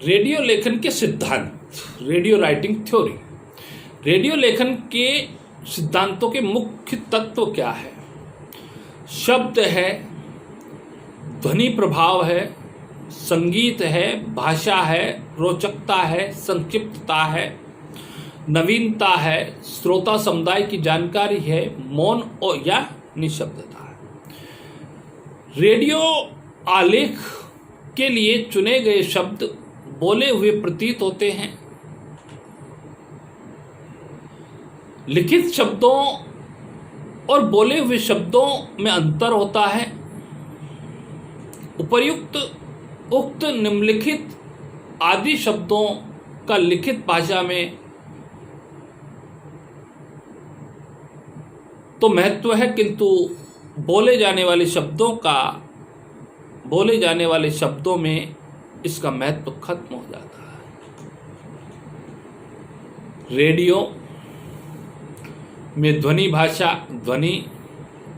Radio लेखन के सिद्धांत, रेडियो राइटिंग थ्योरी। रेडियो लेखन के सिद्धांतों के मुख्य तत्व क्या है? शब्द है, ध्वनि प्रभाव है, संगीत है, भाषा है, रोचकता है, संक्षिप्तता है, नवीनता है, श्रोता समुदाय की जानकारी है, मौन और या निशब्दता है। रेडियो आलेख के लिए चुने गए शब्द बोले हुए प्रतीत होते हैं। लिखित शब्दों और बोले हुए शब्दों में अंतर होता है। उक्त निम्नलिखित आदि शब्दों का लिखित भाषा में तो महत्व है, किंतु बोले जाने वाले शब्दों में इसका महत्व खत्म हो जाता है। रेडियो में ध्वनि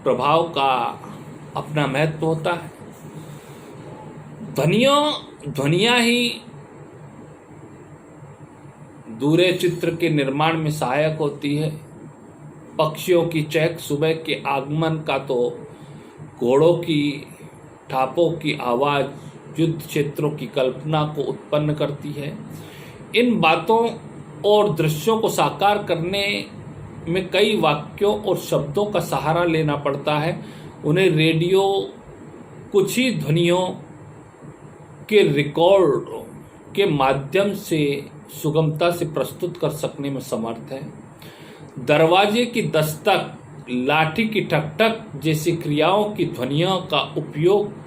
प्रभाव का अपना महत्व होता है। ध्वनियाँ ही दूरे चित्र के निर्माण में सहायक होती है। पक्षियों की चहक, सुबह के आगमन का तो घोड़ों की ठापों की आवाज़ युद्ध क्षेत्रों की कल्पना को उत्पन्न करती है। इन बातों और दृश्यों को साकार करने में कई वाक्यों और शब्दों का सहारा लेना पड़ता है। उन्हें रेडियो कुछ ही ध्वनियों के रिकॉर्ड के माध्यम से सुगमता से प्रस्तुत कर सकने में समर्थ है। दरवाजे की दस्तक, लाठी की ठक-ठक जैसी क्रियाओं की ध्वनियों का उपयोग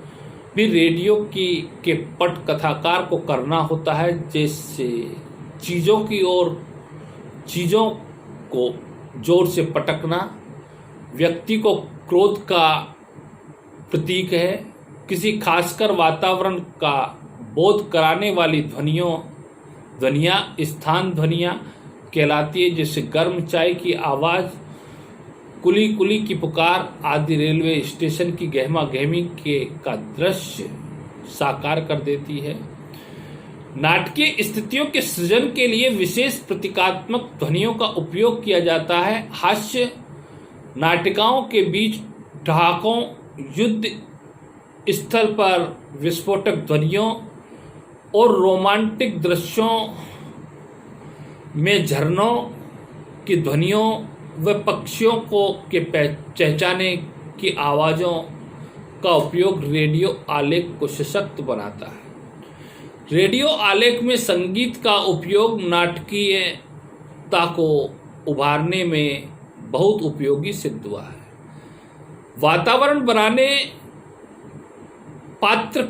भी रेडियो के पटकथाकार को करना होता है। जैसे चीज़ों को जोर से पटकना व्यक्ति को क्रोध का प्रतीक है। किसी खासकर वातावरण का बोध कराने वाली ध्वनियाँ स्थान ध्वनियाँ कहलाती है। जैसे गर्म चाय की आवाज़, कुली कुली की पुकार आदि रेलवे स्टेशन की गहमा गहमी का दृश्य साकार कर देती है। नाटकीय स्थितियों के सृजन के लिए विशेष प्रतीकात्मक ध्वनियों का उपयोग किया जाता है। हास्य नाटिकाओं के बीच ठहाकों, युद्ध स्थल पर विस्फोटक ध्वनियों और रोमांटिक दृश्यों में झरनों की ध्वनियों व पक्षियों के चहचहाने की आवाज़ों का उपयोग रेडियो आलेख को सशक्त बनाता है। रेडियो आलेख में संगीत का उपयोग नाटकीयता को उभारने में बहुत उपयोगी सिद्ध हुआ है। वातावरण बनाने, पात्र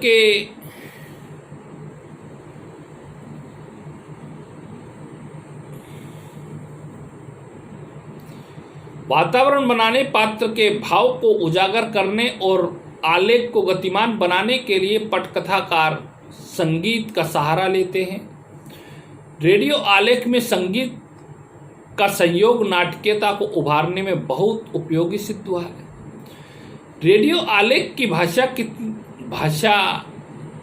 के भाव को उजागर करने और आलेख को गतिमान बनाने के लिए पटकथाकार संगीत का सहारा लेते हैं। रेडियो आलेख में संगीत का संयोग नाटकीयता को उभारने में बहुत उपयोगी सिद्ध हुआ है। रेडियो आलेख की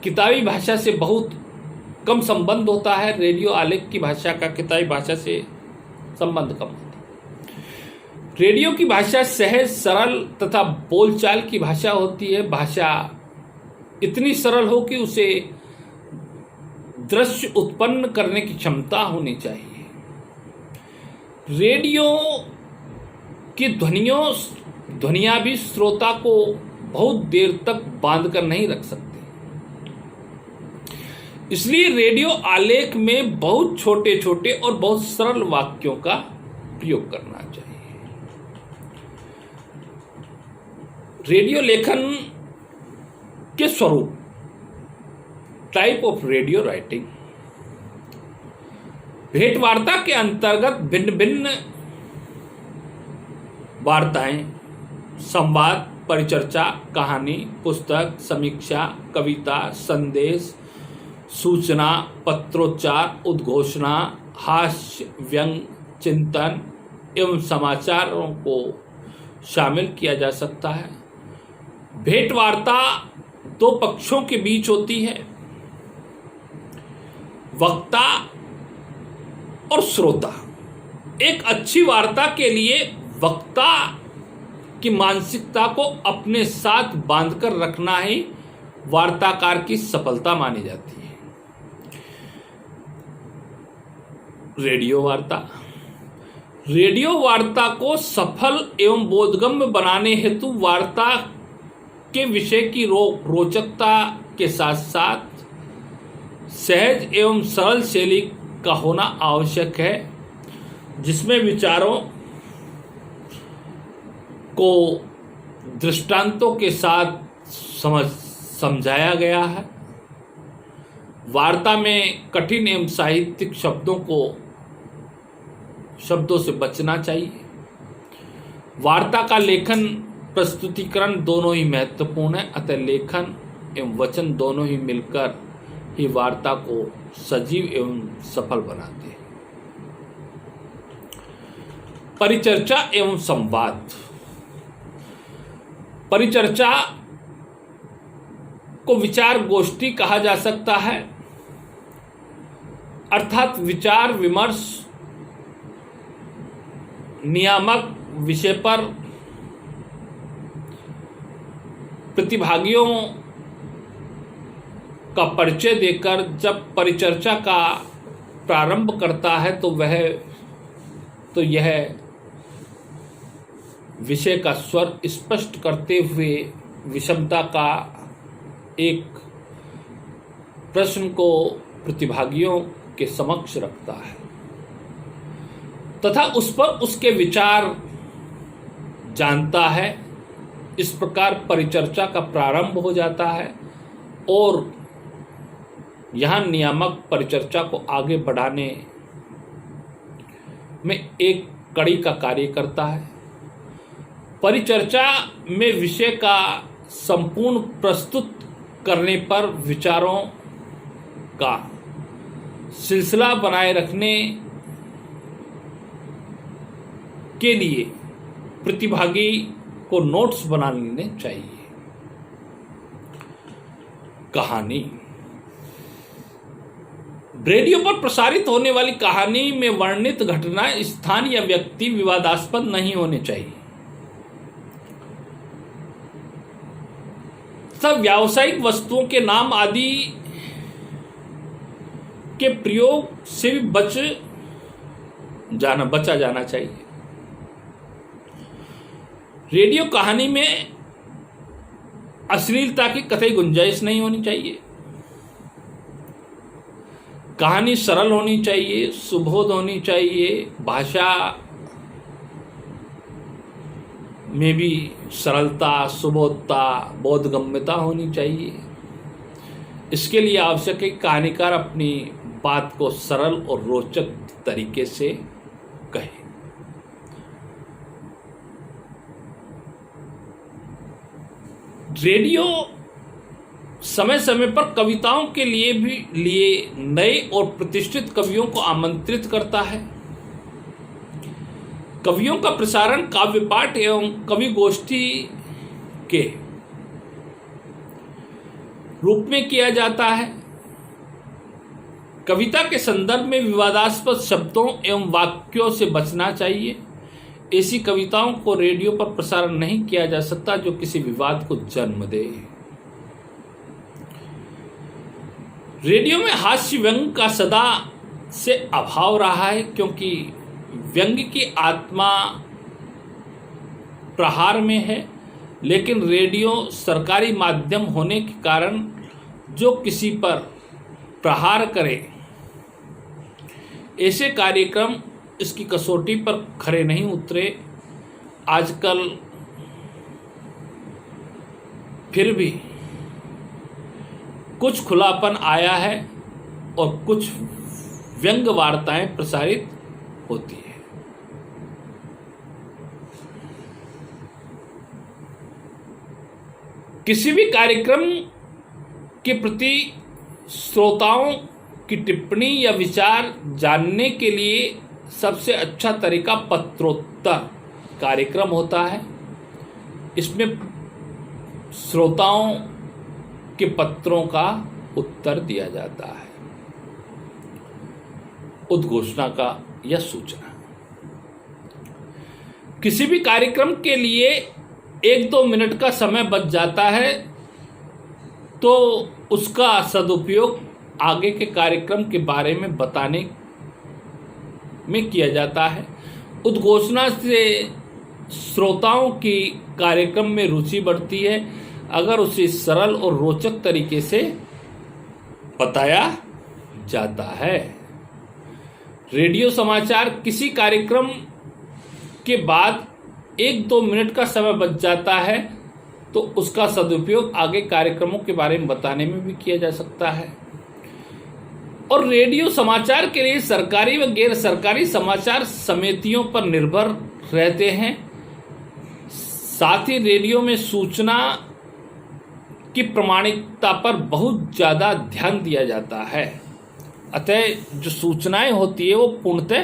किताबी भाषा से बहुत कम संबंध होता है। रेडियो आलेख की भाषा का किताबी भाषा से संबंध कम होता है। रेडियो की भाषा सहज, सरल तथा बोलचाल की भाषा होती है। भाषा इतनी सरल हो कि उसे दृश्य उत्पन्न करने की क्षमता होनी चाहिए। रेडियो की ध्वनियाँ भी श्रोता को बहुत देर तक बांधकर नहीं रख सकते। इसलिए रेडियो आलेख में बहुत छोटे छोटे और बहुत सरल वाक्यों का प्रयोग करना चाहिए। रेडियो लेखन के स्वरूप, टाइप ऑफ रेडियो राइटिंग। भेंट वार्ता के अंतर्गत भिन्न भिन्न वार्ताएं, संवाद, परिचर्चा, कहानी, पुस्तक, समीक्षा, कविता, संदेश, सूचना, पत्रोच्चार, उद्घोषणा, हास्य, व्यंग, चिंतन एवं समाचारों को शामिल किया जा सकता है। भेंट वार्ता दो पक्षों के बीच होती है। वक्ता और श्रोता। एक अच्छी वार्ता के लिए वक्ता की मानसिकता को अपने साथ बांधकर रखना ही वार्ताकार की सफलता मानी जाती है। रेडियो वार्ता को सफल एवं बोधगम्य बनाने हेतु वार्ता के विषय की रोचकता के साथ साथ सहज एवं सरल शैली का होना आवश्यक है, जिसमें विचारों को दृष्टांतों के साथ समझाया गया है। वार्ता में कठिन एवं साहित्यिक शब्दों से बचना चाहिए। वार्ता का लेखन प्रस्तुतिकरण दोनों ही महत्वपूर्ण है, अतः लेखन एवं वचन दोनों ही मिलकर ही वार्ता को सजीव एवं सफल बनाते हैं। परिचर्चा एवं संवाद। परिचर्चा को विचार गोष्ठी कहा जा सकता है, अर्थात विचार विमर्श नियामक विषय पर प्रतिभागियों का परिचय देकर जब परिचर्चा का प्रारंभ करता है तो यह विषय का स्वर स्पष्ट करते हुए विषमता का एक प्रश्न को प्रतिभागियों के समक्ष रखता है तथा उस पर उसके विचार जानता है। इस प्रकार परिचर्चा का प्रारंभ हो जाता है और यहाँ नियामक परिचर्चा को आगे बढ़ाने में एक कड़ी का कार्य करता है। परिचर्चा में विषय का संपूर्ण प्रस्तुत करने पर विचारों का सिलसिला बनाए रखने के लिए प्रतिभागी को नोट्स बना लेने चाहिए। कहानी। रेडियो पर प्रसारित होने वाली कहानी में वर्णित घटना, स्थान या व्यक्ति विवादास्पद नहीं होने चाहिए। सब व्यावसायिक वस्तुओं के नाम आदि के प्रयोग से भी बचा जाना चाहिए। रेडियो कहानी में अश्लीलता की कतई गुंजाइश नहीं होनी चाहिए। कहानी सरल होनी चाहिए, सुबोध होनी चाहिए, भाषा में भी सरलता, सुबोधता, बोधगम्यता होनी चाहिए। इसके लिए आवश्यक है कि कहानीकार अपनी बात को सरल और रोचक तरीके से कहे। रेडियो समय समय पर कविताओं के लिए नए और प्रतिष्ठित कवियों को आमंत्रित करता है। कवियों का प्रसारण काव्य पाठ एवं कवि गोष्ठी के रूप में किया जाता है। कविता के संदर्भ में विवादास्पद शब्दों एवं वाक्यों से बचना चाहिए। ऐसी कविताओं को रेडियो पर प्रसारण नहीं किया जा सकता जो किसी विवाद को जन्म दे। रेडियो में हास्य व्यंग का सदा से अभाव रहा है, क्योंकि व्यंग की आत्मा प्रहार में है, लेकिन रेडियो सरकारी माध्यम होने के कारण जो किसी पर प्रहार करे, ऐसे कार्यक्रम इसकी कसौटी पर खरे नहीं उतरे। आजकल फिर भी कुछ खुलापन आया है और कुछ व्यंग वार्ताएं प्रसारित होती है। किसी भी कार्यक्रम के प्रति श्रोताओं की टिप्पणी या विचार जानने के लिए सबसे अच्छा तरीका पत्रोत्तर कार्यक्रम होता है। इसमें श्रोताओं के पत्रों का उत्तर दिया जाता है। उद्घोषणा का या सूचना। किसी भी कार्यक्रम के लिए 1-2 मिनट का समय बच जाता है तो उसका सदुपयोग आगे के कार्यक्रम के बारे में बताने में किया जाता है। उद्घोषणा से श्रोताओं की कार्यक्रम में रुचि बढ़ती है अगर उसे सरल और रोचक तरीके से बताया जाता है। रेडियो समाचार किसी कार्यक्रम के बाद 1-2 मिनट का समय बच जाता है तो उसका सदुपयोग आगे कार्यक्रमों के बारे में बताने में भी किया जा सकता है। और रेडियो समाचार के लिए सरकारी व गैर सरकारी समाचार समितियों पर निर्भर रहते हैं। साथ ही रेडियो में सूचना की प्रामाणिकता पर बहुत ज़्यादा ध्यान दिया जाता है। अतः जो सूचनाएं होती है वो पूर्णतः